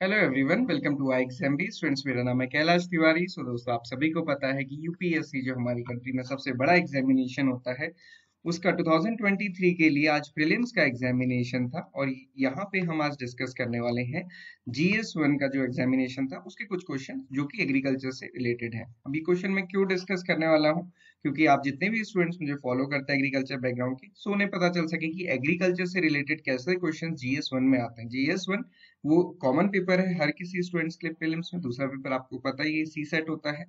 Hello everyone, welcome to I exam B students. मेरा नाम है कैलाश तिवारी। दोस्तों, आप सभी को पता है कि यूपीएससी जो हमारी कंट्री में सबसे बड़ा एग्जामिनेशन होता है, उसका 2023 के लिए आज प्रीलिम्स का एग्जामिनेशन था। और यहाँ पे हम आज डिस्कस करने वाले हैं GS1 का जो एग्जामिनेशन था उसके कुछ क्वेश्चन जो कि एग्रीकल्चर से रिलेटेड है। अभी क्वेश्चन मैं क्यों डिस्कस करने वाला हूँ, क्योंकि आप जितने भी स्टूडेंट्स मुझे फॉलो करते हैं एग्रीकल्चर बैकग्राउंड की, सो उन्हें पता चल सके कि एग्रीकल्चर से रिलेटेड कैसे क्वेश्चन GS1 में आते हैं। GS1 वो कॉमन पेपर है हर किसी स्टूडेंट्स के लिए प्रीलिम्स में। दूसरा पेपर आपको पता ही है सी सेट होता है।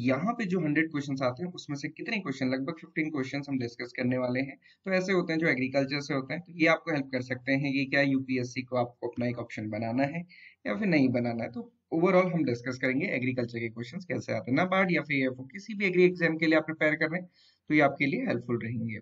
यहाँ पे जो 100 क्वेश्चंस आते हैं उसमें से कितने क्वेश्चन, लगभग 15 क्वेश्चंस हम डिस्कस करने वाले हैं। तो ऐसे होते हैं जो एग्रीकल्चर से होते हैं, तो ये आपको हेल्प कर सकते हैं कि क्या यूपीएससी को आपको अपना एक ऑप्शन बनाना है या फिर नहीं बनाना है। तो ओवरऑल हम डिस्कस करेंगे एग्रीकल्चर के क्वेश्चंस कैसे आते हैं। नाबार्ड या फिर AFO किसी भी एग्री एग्जाम के लिए आप प्रिपेयर कर रहे हैं तो ये आपके लिए हेल्पफुल रहेंगे।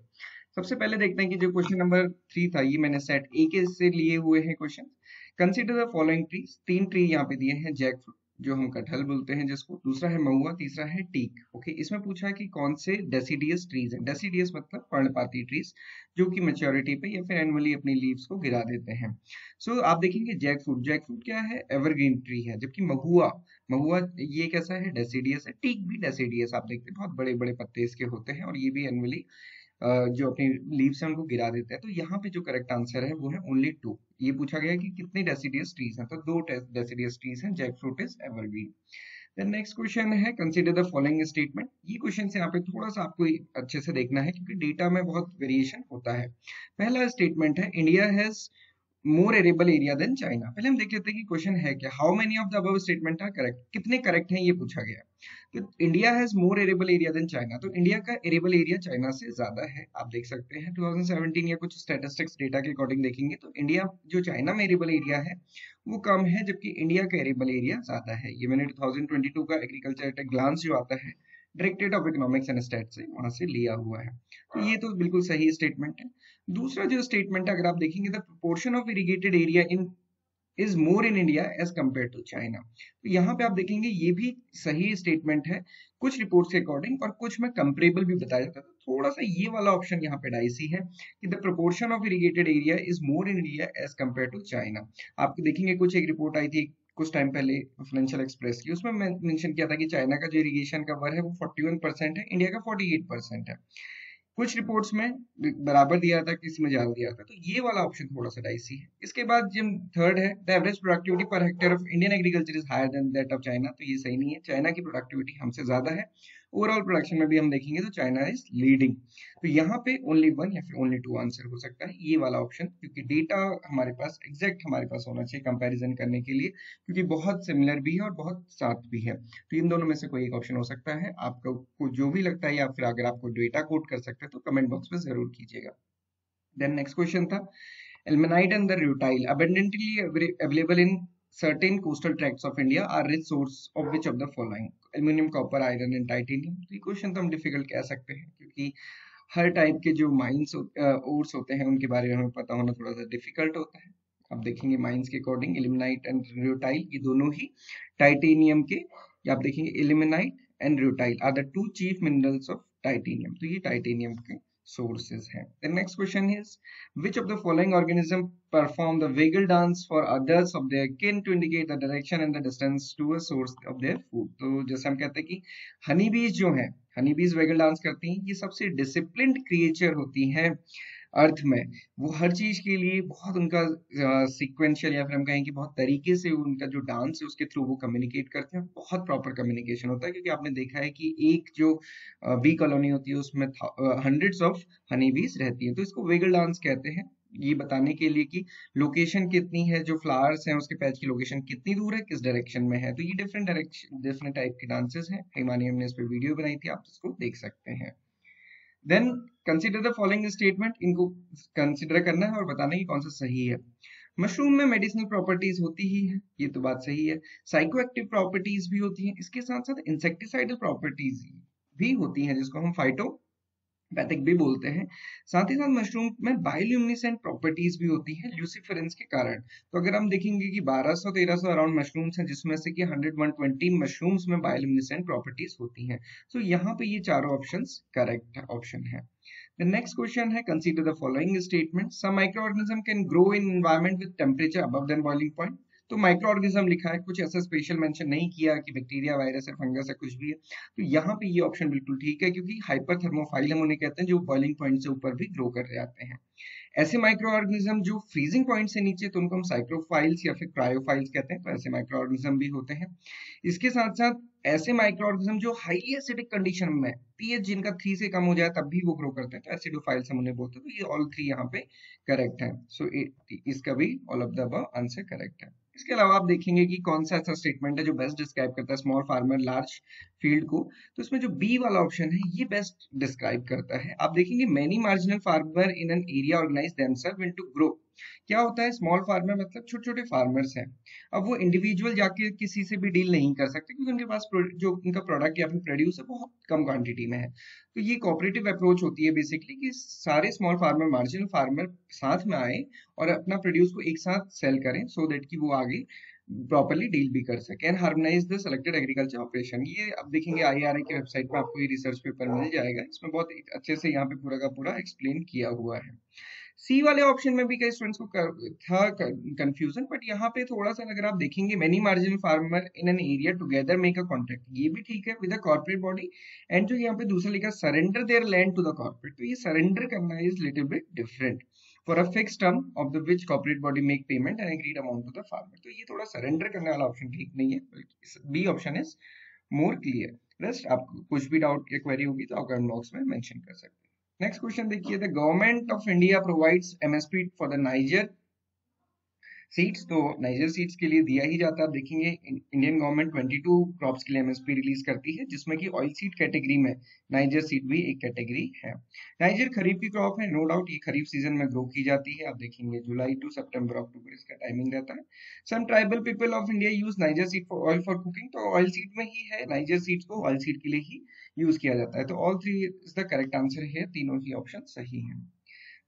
सबसे पहले देखते हैं कि जो क्वेश्चन नंबर 3 था, ये मैंने सेट ए के से लिए हुए हैं question. Consider the following trees. 3 tree यहाँ पे दिए हैं। जैक फ्रूट, जो हम कटहल बोलते हैं जिसको, दूसरा है महुआ, तीसरा है टीक। ओके, इसमें पूछा है कि कौन से डेसिडियस ट्रीज हैं। डेसिडियस मतलब पर्णपाती ट्रीज, जो कि मेच्योरिटी पे या फिर एनुअली अपनी लीव्स को गिरा देते हैं। आप देखेंगे जैक फ्रूट, जैक फ्रूट क्या है, एवरग्रीन ट्री है। जबकि महुआ, महुआ ये कैसा है, डेसिडियस है। टीक भी डेसिडियस, आप देखते हैं बहुत बड़े बड़े पत्ते इसके होते हैं और ये भी एनुअली जो अपनी लीव्स हैं उनको गिरा देते हैं। तो यहाँ पे जो करेक्ट आंसर है वो है ओनली 2। ये पूछा गया है कि कितने डेसिडियस ट्रीज हैं, तो 2 डेसिडियस ट्रीज हैं। Jackfruit is evergreen. Then next question है कंसीडर द फॉलोइंग स्टेटमेंट। ये क्वेश्चन से यहाँ पे थोड़ा सा आपको अच्छे से देखना है क्योंकि डेटा में बहुत वेरिएशन होता है। पहला स्टेटमेंट है India has more arable area than China. पहले हम देख लेते हैं कि क्वेश्चन है क्या। How many of the above statement are correct, कितने करेक्ट हैं ये पूछा गया। तो India has more arable area than China, तो इंडिया का एरेबल एरिया चाइना से ज्यादा है। आप देख सकते हैं 2017 या कुछ स्टैटिस्टिक्स डेटा के अकॉर्डिंग देखेंगे तो इंडिया जो चाइना में एरेबल एरिया है वो कम है, जबकि इंडिया का एरेबल एरिया ज्यादा है। ये मैंने 2022 का एग्रीकल्चर एट अ ग्लांस जो आता है directorate of economics and stat से, वहां से लिया हुआ है। तो ये तो बिल्कुल सही स्टेटमेंट है। दूसरा जो स्टेटमेंट है, अगर आप देखेंगे, the proportion of irrigated area in is more in India as compare to China. तो यहाँ पे आप देखेंगे ये भी सही स्टेटमेंट है कुछ रिपोर्ट्स के अकॉर्डिंग, और कुछ में कंपेरेबल भी बताया जाता है। तो थोड़ा सा ये वाला ऑप्शन यहाँ पे डाइसी है कि the proportion of irrigated area is more in India as compare to China. आपको देखेंगे कुछ एक रिपोर्ट आई थी कुछ टाइम पहले फाइनेंशियल एक्सप्रेस की, उसमें मैं मेंशन किया था कि चाइना का जो इरिगेशन कवर है वो 41% है, इंडिया का 48% है। कुछ रिपोर्ट्स में बराबर दिया था, किसी में ज्यादा दिया था। तो ये वाला ऑप्शन थोड़ा सा डाइसी है। इसके बाद जो थर्ड है, the average productivity per hectare of Indian agriculture is higher than that of China. तो ये सही नहीं है, चाइना की प्रोडक्टिविटी हमसे ज्यादा है। ओवरऑल प्रोडक्शन में भी हम देखेंगे तो चाइना इज लीडिंग। तो यहाँ पे ओनली 1 या फिर ओनली 2 आंसर हो सकता है, ये वाला ऑप्शन, क्योंकि डेटा हमारे पास एग्जैक्ट हमारे पास होना चाहिए कंपैरिजन करने के लिए, क्योंकि बहुत सिमिलर भी है और बहुत साथ भी है। तो इन दोनों में से कोई एक ऑप्शन हो सकता है। आपको जो भी लगता है या फिर अगर आपको डेटा कोड कर सकते हैं तो कमेंट बॉक्स में जरूर कीजिएगा। देन नेक्स्ट क्वेश्चन था ilmenite and the rutile abundantly available in certain coastal tracts of India are rich source of which of the following? Aluminium, copper, iron and titanium। तो ये क्वेश्चन तो हम difficult कह सकते हैं क्योंकि हर टाइप के जो माइंस ओर्स होते हैं उनके बारे में हमें पता होना थोड़ा सा डिफिकल्ट होता है। अब देखेंगे माइंस के अकॉर्डिंग ilmenite एंड rutile ये दोनों ही टाइटेनियम के, या आप देखेंगे ilmenite and rutile are the 2 chief minerals of titanium. तो ये टाइटेनियम के sources हैं। The next question is which of the following organism perform the waggle dance for others of their kin to indicate the direction and the distance to a source of their food। तो जैसे हम कहते हैं कि हनी बीज जो है, हनी बीज वेगल डांस करती हैं। ये सबसे डिसिप्लिन्ड क्रिएचर होती हैं अर्थ में। वो हर चीज के लिए बहुत उनका सीक्वेंशियल या फिर हम कहें कि बहुत तरीके से उनका जो डांस है उसके थ्रू वो कम्युनिकेट करते हैं। बहुत प्रॉपर कम्युनिकेशन होता है, क्योंकि आपने देखा है कि एक जो बी कॉलोनी होती है उसमें हंड्रेड्स ऑफ हनी बीज रहती है। तो इसको वेगल डांस कहते हैं, ये बताने के लिए कि लोकेशन कितनी है, जो फ्लावर्स हैं उसके पैच की लोकेशन कितनी दूर है, किस डायरेक्शन में है। तो ये डिफरेंट डायरेक्शन, डिफरेंट टाइप के डांसेस हैं। हिमानियम ने इस पर वीडियो बनाई थी, आप इसको देख सकते हैं। Then consider the following statement. इनको कंसीडर करना है और बताना है कि कौन सा सही है। मशरूम में मेडिसिनल प्रॉपर्टीज होती ही है, ये तो बात सही है। साइकोएक्टिव प्रॉपर्टीज भी होती हैं, इसके साथ साथ इंसेक्टिसाइडल प्रॉपर्टीज भी होती हैं जिसको हम फाइटोपैथिक भी बोलते हैं। साथ ही साथ मशरूम में बायोल्यूमिनेसेंट प्रॉपर्टीज भी होती हैं ल्यूसिफरेंस के कारण। तो अगर हम देखेंगे कि 1200-1300 अराउंड मशरूम्स हैं, जिसमें से कि 100-120 मशरूम्स में बायोल्यूमिनेसेंट प्रॉपर्टीज होती हैं। तो यहाँ पे ये चारों ऑप्शंस करेक्ट ऑप्शन है। The next question है consider the following statement. Some microorganism can grow in environment with temperature above than boiling point. तो माइक्रो ऑर्गेनिज्म लिखा है, कुछ ऐसा स्पेशल मेंशन नहीं किया कि बैक्टीरिया, वायरस या फंगस या कुछ भी है। तो यहाँ पे ये ऑप्शन बिल्कुल ठीक है, क्योंकि हाइपर थर्मोफाइल हम उन्हें कहते हैं जो बॉइलिंग पॉइंट से ऊपर भी ग्रो कर जाते हैं। ऐसे माइक्रो ऑर्गेनिज्म जो फ्रीजिंग पॉइंट से नीचे, तो उनको हम साइक्रोफाइल्स या फिर क्रायोफाइल्स कहते हैं। तो ऐसे माइक्रो ऑर्गेनिज्म भी होते हैं। इसके साथ साथ ऐसे माइक्रो ऑर्गेनिज्म जो हाईली एसिडिक कंडीशन में, पीएच जिनका 3 से कम हो जाए तब भी वो ग्रो करते हैं, तो एसिडोफाइल्स हम उन्हें बोलते हैं। तो ये ऑल 3 यहाँ पे करेक्ट है। सो इसका भी all of the above answer correct है। इसके अलावा आप देखेंगे कि कौन सा ऐसा स्टेटमेंट है जो बेस्ट डिस्क्राइब करता है स्मॉल फार्मर लार्ज फील्ड को। तो इसमें जो बी वाला ऑप्शन है ये बेस्ट डिस्क्राइब करता है। आप देखेंगे many marginal farmer in an area organize themself into grow. क्या होता है स्मॉल फार्मर मतलब छोटे छोटे फार्मर्स हैं। अब वो इंडिविजुअल जाके किसी से भी डील नहीं कर सकते, क्योंकि उनके पास जो उनका प्रोडक्ट या फिर प्रोड्यूस है बहुत कम क्वांटिटी में है। तो ये कोऑपरेटिव अप्रोच होती है बेसिकली, कि सारे स्मॉल फार्मर, मार्जिनल फार्मर साथ में आए और अपना प्रोड्यूस को एक साथ सेल करें, सो दैट कि वो आगे प्रॉपर्ली डील भी कर सके and harmonise the selected agriculture operation. ये आप देखेंगे आईआरए की वेबसाइट पे आपको ये रिसर्च पेपर मिल जाएगा, इसमें बहुत अच्छे से यहाँ पे पूरा का पूरा एक्सप्लेन किया हुआ है। सी वाले ऑप्शन में भी कई स्टूडेंट्स को था कंफ्यूजन, बट यहाँ पे थोड़ा सा अगर आप देखेंगे many marginal farmer in an area together make a contract, ये भी ठीक है with a corporate body. And जो यहाँ पे दूसरा लिखा surrender their land to the corporate, तो ये सरेंडर करना is little bit different for a fix term of the which corporate body make payment and agreed amount to the farmer. तो ये थोड़ा सरेंडर करने वाला ऑप्शन ठीक नहीं है, B option is more clear. Rest आपको कुछ भी डाउट या क्वेरी होगी तो आप कमेंट बॉक्स में मेंशन कर सकते हैं। नेक्स्ट क्वेश्चन देखिए, the government of India provides MSP for the niger seeds. तो नाइजर सीड्स के लिए दिया ही जाता है। आप देखेंगे इंडियन गवर्नमेंट 22 क्रॉप्स के लिए एमएसपी रिलीज करती है, जिसमें कि ऑयल सीड कैटेगरी में नाइजर सीड भी एक कैटेगरी है। नाइजर खरीफ की क्रॉप है, नो डाउट ये खरीफ सीजन में ग्रो की जाती है। आप देखेंगे जुलाई टू सितंबर अक्टूबर इसका टाइमिंग रहता है। Some tribal people of India use niger seed for oil for cooking, तो ऑयल सीड में ही है, नाइजर सीड्स को ऑयल सीड के लिए ही यूज किया जाता है। तो all three is the correct answer है, तीनों ही ऑप्शन सही हैं।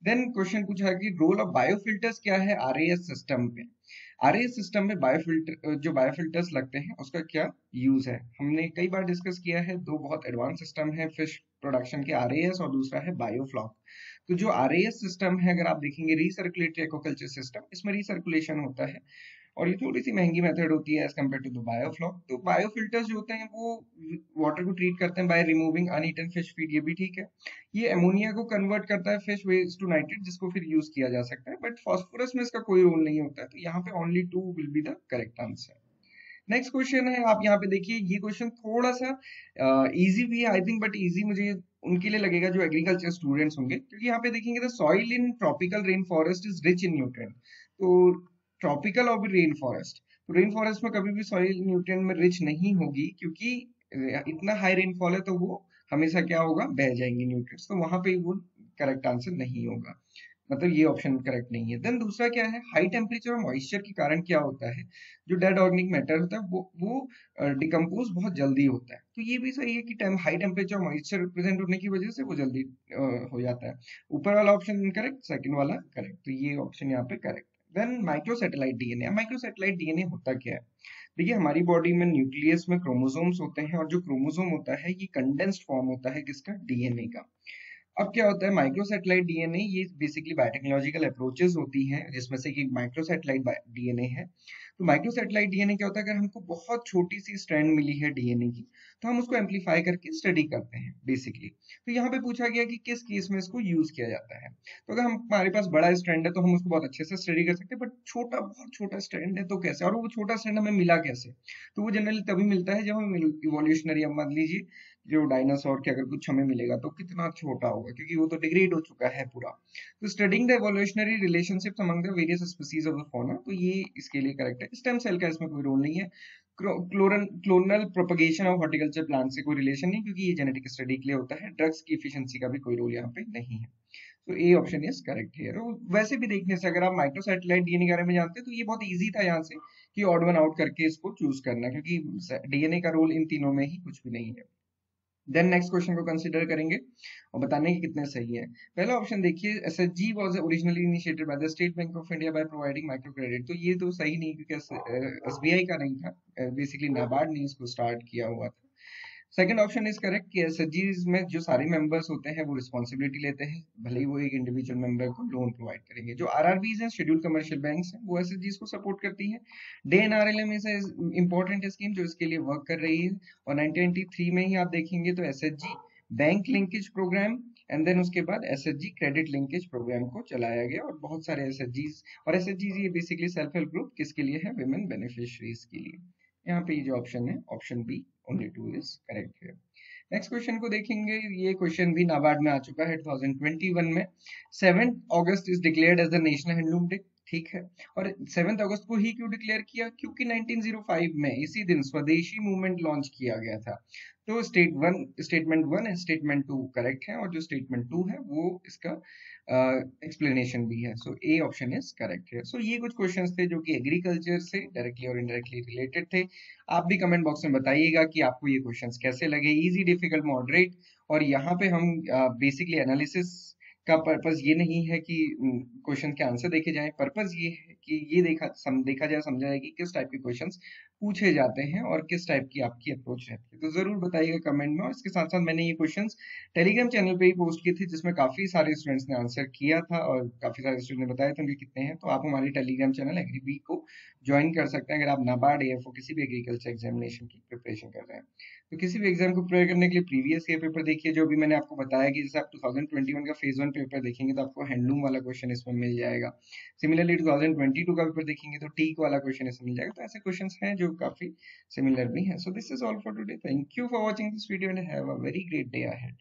देन क्वेश्चन पूछा कि रोल ऑफ बायोफिल्टर्स क्या है आरएएस सिस्टम में। आरएएस सिस्टम में बायोफिल्टर, जो बायोफिल्टर्स लगते हैं उसका क्या यूज है, हमने कई बार डिस्कस किया है। दो बहुत एडवांस सिस्टम है फिश प्रोडक्शन के, आरएएस और दूसरा है बायोफ्लॉक। तो जो आरएएस सिस्टम है, अगर आप देखेंगे रीसर्कुलेटरी एक्वाकल्चर सिस्टम, इसमें रीसर्कुलेशन होता है और ये थोड़ी सी महंगी मेथड होती है as compare to the biofloc. तो बायोफिल्टर्स जो होते हैं वो वाटर को ट्रीट करते हैं by removing uneaten fish feed, ये भी ठीक है। ये अमोनिया को कन्वर्ट करता है फिश वेस्ट टू नाइट्रेट, जिसको फिर यूज किया जा सकता है, बट फास्फोरस में इसका कोई रोल नहीं होता है। तो यहाँ पे only 2 will be the correct answer. Next question है, आप यहाँ पे देखिए, ये क्वेश्चन थोड़ा सा इजी भी है आई थिंक, बट इजी मुझे उनके लिए लगेगा जो एग्रीकल्चर स्टूडेंट्स होंगे, क्योंकि यहाँ पे देखेंगे the soil in tropical rain forest is rich in nutrient. तो ट्रॉपिकल और रेन फॉरेस्ट, तो रेन फॉरेस्ट में कभी भी सॉइल न्यूट्रिएंट में रिच नहीं होगी, क्योंकि इतना हाई रेनफॉल है, तो वो हमेशा क्या होगा, बह जाएंगे न्यूट्रिएंट्स, तो वहां पे वो करेक्ट आंसर नहीं होगा, मतलब ये ऑप्शन करेक्ट नहीं है। देन दूसरा क्या है, हाई टेम्परेचर और मॉइस्चर के कारण क्या होता है, जो डेड ऑर्गेनिक मैटर होता है वो डिकम्पोज बहुत जल्दी होता है। तो ये भी सही है कि हाई टेम्परेचर और मॉइस्चर प्रेजेंट होने की वजह से वो जल्दी हो जाता है। ऊपर वाला ऑप्शन इनकरेक्ट, सेकंड वाला करेक्ट, तो ये ऑप्शन यहाँ पे correct. Then microsatellite DNA, microsatellite DNA होता क्या है। देखिए हमारी बॉडी में न्यूक्लियस में क्रोमोसोम्स होते हैं, और जो क्रोमोसोम होता है ये कंडेंस्ड फॉर्म होता है किसका, डीएनए का। अब क्या होता है माइक्रोसैटेलाइट डीएनए, ये बेसिकली बायोटेक्नोलॉजिकल अप्रोचेस होती हैं, जिसमें से एक माइक्रोसैटेलाइट डीएनए है। तो माइक्रोसैटेलाइट डीएनए क्या होता है, अगर हमको बहुत छोटी सी स्ट्रैंड मिली है डीएनए की, तो हम उसको एम्पलीफाई करके स्टडी करते हैं बेसिकली। तो यहाँ पे पूछा गया कि किस केस में इसको यूज किया जाता है। तो अगर हमारे पास बड़ा स्ट्रैंड है तो हम उसको बहुत अच्छे से स्टडी कर सकते हैं, बट छोटा, बहुत छोटा स्ट्रैंड है तो कैसे, और वो छोटा स्ट्रैंड हमें मिला कैसे। तो वो जनरली तभी मिलता है जब हम इवोल्यूशनरी, अब मान लीजिए जो डायनासोर के अगर कुछ हमें मिलेगा तो कितना छोटा होगा, क्योंकि वो तो डिग्रेड हो चुका है पूरा। तो studying the evolutionary relationships among the various species of the fauna, तो ये इसके लिए करेक्ट है। स्टेम सेल का इसमें कोई रोल नहीं है। Clonal propagation of horticulture plant से कोई रिलेशन नहीं, क्योंकि ये जेनेटिक स्टडी के लिए होता है। ड्रग्स की एफिशिएंसी का भी कोई रोल यहाँ पे नहीं है। तो A option is correct here. वैसे भी देखने से अगर आप माइक्रोसैटेलाइट डीएनए के बारे में जानते हैं तो ये बहुत इजी था यहाँ से कि ऑड वन आउट करके इसको चूज करना, क्योंकि डीएनए का रोल इन तीनों में ही कुछ भी नहीं है। देन नेक्स्ट क्वेश्चन को कंसीडर करेंगे और बताने कि कितने सही है। पहला ऑप्शन देखिए, SHG was originally initiated by the state bank of India by providing micro credit. तो ये तो सही नहीं, क्योंकि एसबीआई का नहीं था, बेसिकली नाबार्ड ने इसको स्टार्ट किया हुआ था। सेकंड ऑप्शन इज करेक्ट कि एसएचजीज में जो सारे मेंबर्स होते हैं वो रिस्पॉन्सिबिलिटी लेते हैं, भले ही वो एक इंडिविजुअल मेंबर को लोन प्रोवाइड करेंगे। जो आरआरबीज हैं, शेड्यूल्ड कमर्शियल बैंक्स हैं, वो एसएचजीज को सपोर्ट करती हैं। डीएनआरएलएम इज इंपॉर्टेंट स्कीम जो इसके लिए वर्क कर रही है, और 1993 में ही आप देखेंगे तो SHG bank linkage program and then उसके बाद एसएचजी क्रेडिट लिंकेज प्रोग्राम को चलाया गया, और बहुत सारे एसएचजीज, और एसएचजीज ये बेसिकली सेल्फ हेल्प ग्रुप किसके लिए है, विमेन बेनिफिशियरीज के लिए। यहाँ पे ये जो ऑप्शन है, option B only 2 is correct है। नेक्स्ट क्वेश्चन को देखेंगे। ये क्वेश्चन भी नाबार्ड में आ चुका है 2021 में। 7 August is declared as the national handloom day, ठीक है। और 7 अगस्त को ही क्यों डिक्लेयर किया? क्योंकि 1905 में इसी दिन स्वदेशी मूवमेंट लॉन्च किया गया था। तो statement one and statement two correct है, और जो स्टेटमेंट टू है वो इसका एक्सप्लेनेशन भी है। सो ए ऑप्शन इज करेक्ट है। सो ये कुछ क्वेश्चंस थे जो कि एग्रीकल्चर से डायरेक्टली और इनडायरेक्टली रिलेटेड थे। आप भी कमेंट बॉक्स में बताइएगा कि आपको ये क्वेश्चंस कैसे लगे, इजी, डिफिकल्ट, मॉडरेट। और यहाँ पे हम बेसिकली एनालिसिस का पर्पस ये नहीं है कि क्वेश्चन के आंसर देखे जाएं, पर्पस ये है कि ये देखा जाए, समझा जाए कि किस टाइप के क्वेश्चंस पूछे जाते हैं और किस टाइप की आपकी अप्रोच रहती है। तो जरूर बताइएगा कमेंट में। और इसके साथ साथ मैंने ये क्वेश्चंस टेलीग्राम चैनल पे ही पोस्ट किए थे, जिसमें काफी सारे स्टूडेंट्स ने आंसर किया था, और काफी सारे स्टूडेंट ने बताया था उनके कितने हैं। तो आप हमारे टेलीग्राम चैनल एग्रीबी को ज्वाइन कर सकते हैं अगर आप नाबार्ड, एएफओ किसी भी एग्रीकल्चर एग्जामिनेशन की प्रिपरेशन कर रहे हैं। तो किसी भी एग्जाम को प्रिपेयर करने के लिए प्रीवियस ईयर पेपर देखिए, जो भी मैंने आपको बताया कि जैसे आप 2021 का फेज 1 पेपर देखेंगे तो आपको हैंडलूम वाला क्वेश्चन इसमें मिल जाएगा। सिमिलरली 2022 का पेपर देखेंगे तो टीक वाला क्वेश्चन इसमें मिल जाएगा। तो ऐसे क्वेश्चंस हैं जो काफी सिमिलर भी हैं। So this is all for today. Thank you for watching this video and have a very great day ahead.